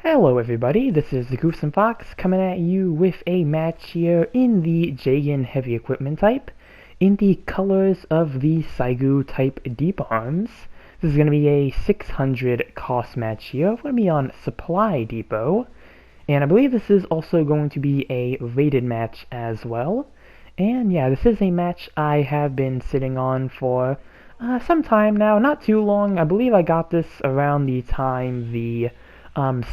Hello everybody, this is the Goose and Fox coming at you with a match here in the Jegan heavy equipment type, in the colors of the CGUE type D.E.E.P arms. This is going to be a 600 cost match here. We're going to be on Supply Depot, and I believe this is also going to be a rated match as well. And yeah, this is a match I have been sitting on for some time now, not too long. I believe I got this around the time the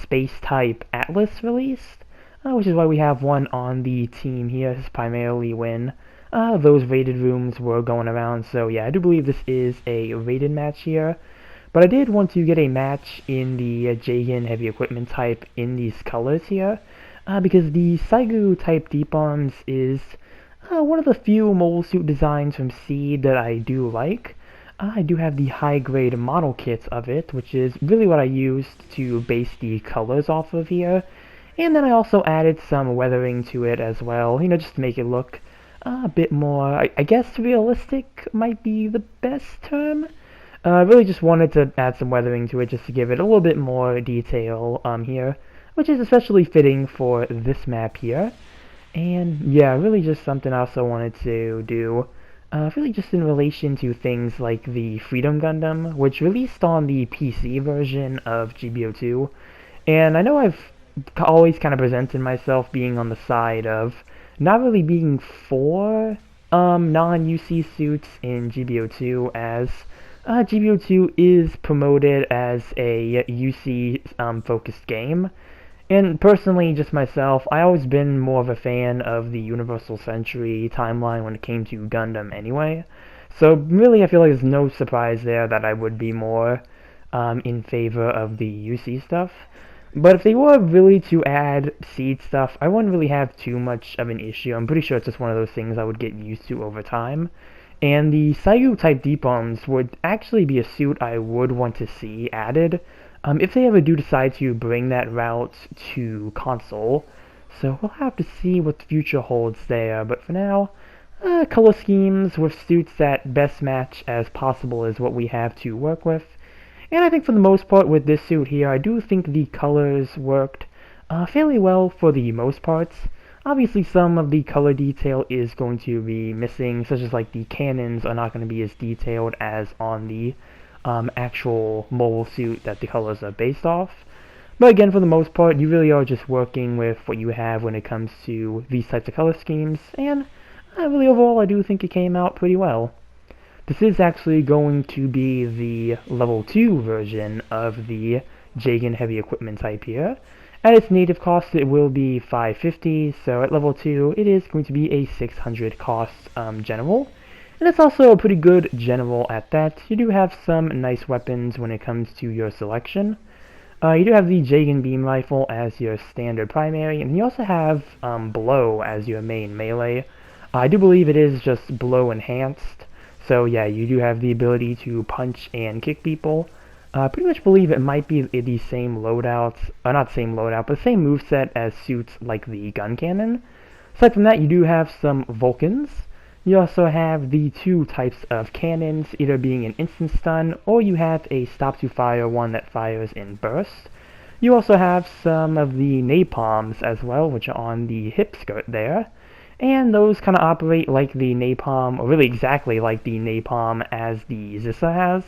space type Atlas released, which is why we have one on the team here. This is primarily when those rated rooms were going around. So yeah, I do believe this is a rated match here. But I did want to get a match in the Jegan heavy equipment type in these colors here, because the CGUE type D.E.E.P arms is one of the few mobile suit designs from Seed that I do like. I do have the high-grade model kit of it, which is really what I used to base the colors off of here. And then I also added some weathering to it as well, just to make it look a bit more, I guess realistic might be the best term. I really just wanted to add some weathering to it just to give it a little bit more detail here, which is especially fitting for this map here. And yeah, really just something I also wanted to do. Really just in relation to things like the Freedom Gundam, which released on the PC version of GBO2. And I know I've always kind of presented myself being on the side of not really being for non-UC suits in GBO2, as GBO2 is promoted as a UC focused game. And personally, just myself, I always been more of a fan of the Universal Century timeline when it came to Gundam anyway. So really, I feel like there's no surprise there that I would be more in favor of the UC stuff. But if they were really to add Seed stuff, I wouldn't really have too much of an issue. I'm pretty sure it's just one of those things I would get used to over time. And the CGUE type D.E.E.P arms would actually be a suit I would want to see added, if they ever do decide to bring that route to console. So we'll have to see what the future holds there, but for now, color schemes with suits that best match as possible is what we have to work with. And I think for the most part with this suit here, I do think the colors worked fairly well for the most parts. Obviously some of the color detail is going to be missing, such as like the cannons are not going to be as detailed as on the actual mobile suit that the colors are based off. But again, for the most part, you really are just working with what you have when it comes to these types of color schemes, and really overall I do think it came out pretty well. This is actually going to be the level 2 version of the Jegan heavy equipment type here. At its native cost it will be $550, so at level 2 it is going to be a 600 cost general. And it's also a pretty good general at that. You do have some nice weapons when it comes to your selection. You do have the Jegan beam rifle as your standard primary, and you also have blow as your main melee. I do believe it is just blow enhanced, so yeah, you do have the ability to punch and kick people. I pretty much believe it might be the same loadout, not same loadout, but same moveset as suits like the gun cannon. Aside from that, you do have some Vulcans. You also have the two types of cannons, either being an instant stun, or you have a stop to fire one that fires in burst. You also have some of the napalms as well, which are on the hip skirt there. And those kind of operate like the napalm, or really exactly like the napalm as the Zissa has,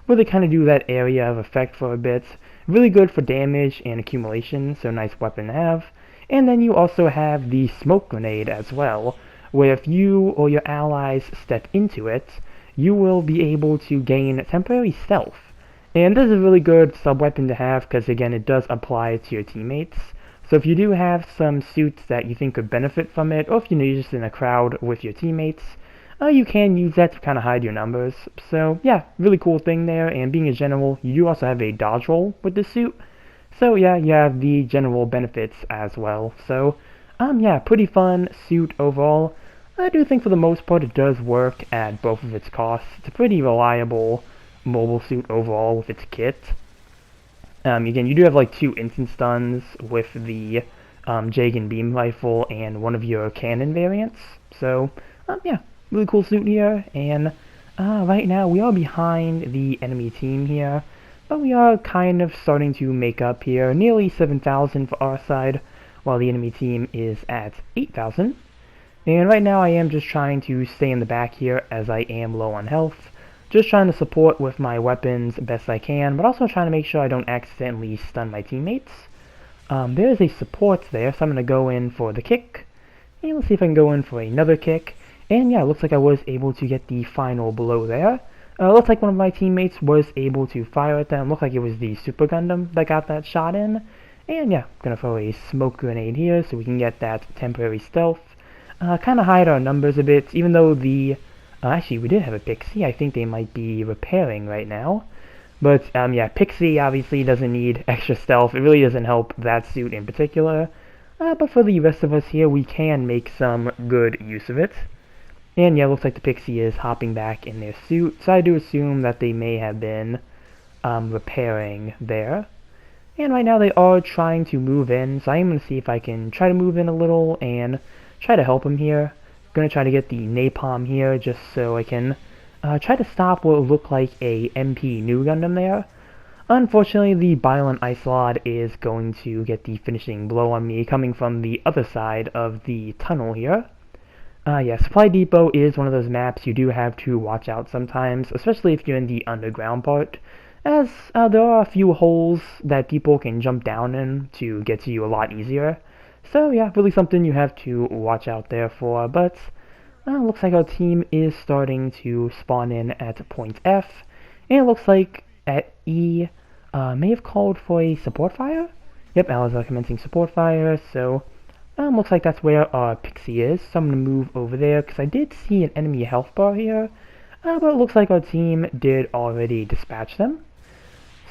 where they kind of do that area of effect for a bit. Really good for damage and accumulation, so nice weapon to have. And then you also have the smoke grenade as well, where if you or your allies step into it, you will be able to gain temporary stealth. And this is a really good sub-weapon to have because, again, it does apply to your teammates. So if you do have some suits that you think could benefit from it, or if you're just in a crowd with your teammates, you can use that to kind of hide your numbers. So yeah, really cool thing there, and being a general, you do also have a dodge roll with this suit. So yeah, you have the general benefits as well. So yeah, pretty fun suit overall. I do think for the most part it does work at both of its costs. It's a pretty reliable mobile suit overall with its kit. Again, you do have like 2 instant stuns with the Jegan beam rifle and one of your cannon variants. So yeah, really cool suit here. And right now we are behind the enemy team here. but we are kind of starting to make up here. Nearly 7,000 for our side, while the enemy team is at 8,000. And right now I am just trying to stay in the back here as I am low on health. Just trying to support with my weapons best I can, but also trying to make sure I don't accidentally stun my teammates. There is a support there, so I'm going to go in for the kick. And let's see if I can go in for another kick. And yeah, it looks like I was able to get the final blow there. Looks like one of my teammates was able to fire at them. Looked like it was the Super Gundam that got that shot in. And yeah, gonna throw a smoke grenade here so we can get that temporary stealth. Kind of hide our numbers a bit, even though the... actually, we did have a Pixie. I think they might be repairing right now. But yeah, Pixie obviously doesn't need extra stealth. It really doesn't help that suit in particular. But for the rest of us here, we can make some good use of it. And yeah, looks like the Pixie is hopping back in their suit, so I do assume that they may have been repairing there. And right now they are trying to move in, so I'm going to see if I can try to move in a little and try to help them here. I'm going to try to get the napalm here just so I can try to stop what will look like a MP new Gundam there. Unfortunately, the Violent Icelord is going to get the finishing blow on me coming from the other side of the tunnel here. Yeah, Supply Depot is one of those maps you do have to watch out sometimes, especially if you're in the underground part, as there are a few holes that people can jump down in to get to you a lot easier. So yeah, really something you have to watch out there for, but looks like our team is starting to spawn in at point F, and it looks like at E may have called for a support fire? Yep, allies are commencing support fire, so... looks like that's where our Pixie is, so I'm going to move over there, because I did see an enemy health bar here, but it looks like our team did already dispatch them.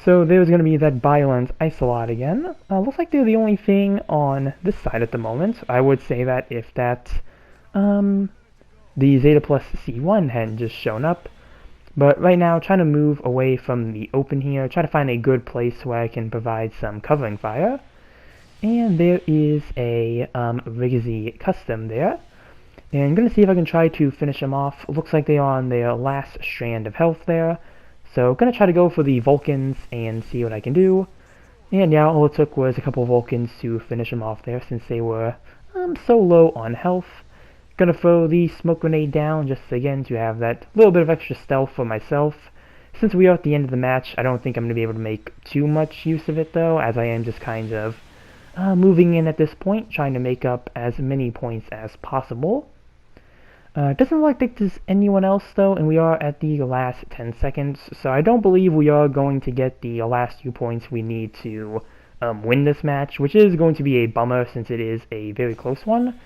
So there's going to be that Violent Icelord again. Looks like they're the only thing on this side at the moment. I would say that if that, the Zeta Plus C1 hadn't just shown up. But right now, trying to move away from the open here, try to find a good place where I can provide some covering fire. And there is a Riggsy custom there. And I'm going to see if I can try to finish them off. Looks like they are on their last strand of health there. So I'm going to try to go for the Vulcans and see what I can do. And yeah, all it took was a couple of Vulcans to finish them off there since they were so low on health. Going to throw the smoke grenade down just again to have that little bit of extra stealth for myself. Since we are at the end of the match, I don't think I'm going to be able to make too much use of it though, as I am just kind of moving in at this point, trying to make up as many points as possible. Doesn't look like there's anyone else though, and we are at the last 10 seconds, so I don't believe we are going to get the last few points we need to win this match, which is going to be a bummer since it is a very close one.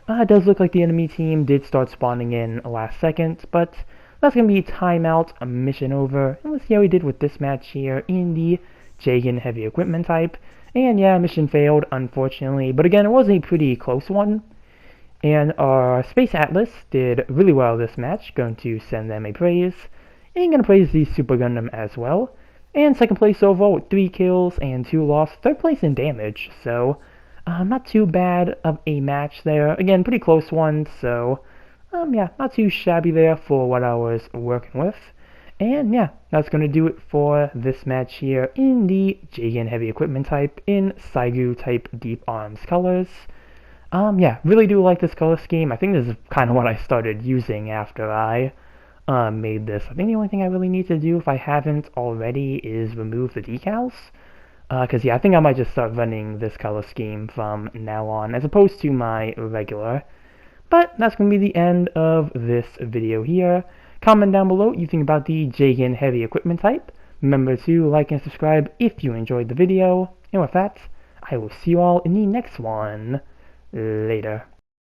It does look like the enemy team did start spawning in last second, but that's going to be timeout, a mission over, and let's see how we did with this match here in the Jegan heavy equipment type. And yeah, mission failed, unfortunately, but again, it was a pretty close one. And our Space Atlas did really well this match, going to send them a praise, and going to praise the Super Gundam as well. And second place overall with 3 kills and 2 lost, third place in damage, so not too bad of a match there. Again, pretty close one, so yeah, not too shabby there for what I was working with. And yeah, that's going to do it for this match here in the Jegan heavy equipment type in CGUE type deep arms colors. Yeah, really do like this color scheme. I think this is kind of what I started using after I made this. I think the only thing I really need to do, if I haven't already, is remove the decals. Because yeah, I think I might just start running this color scheme from now on, as opposed to my regular. But that's going to be the end of this video here. Comment down below what you think about the Jegan heavy equipment type. Remember to like and subscribe if you enjoyed the video. And with that, I will see you all in the next one. Later.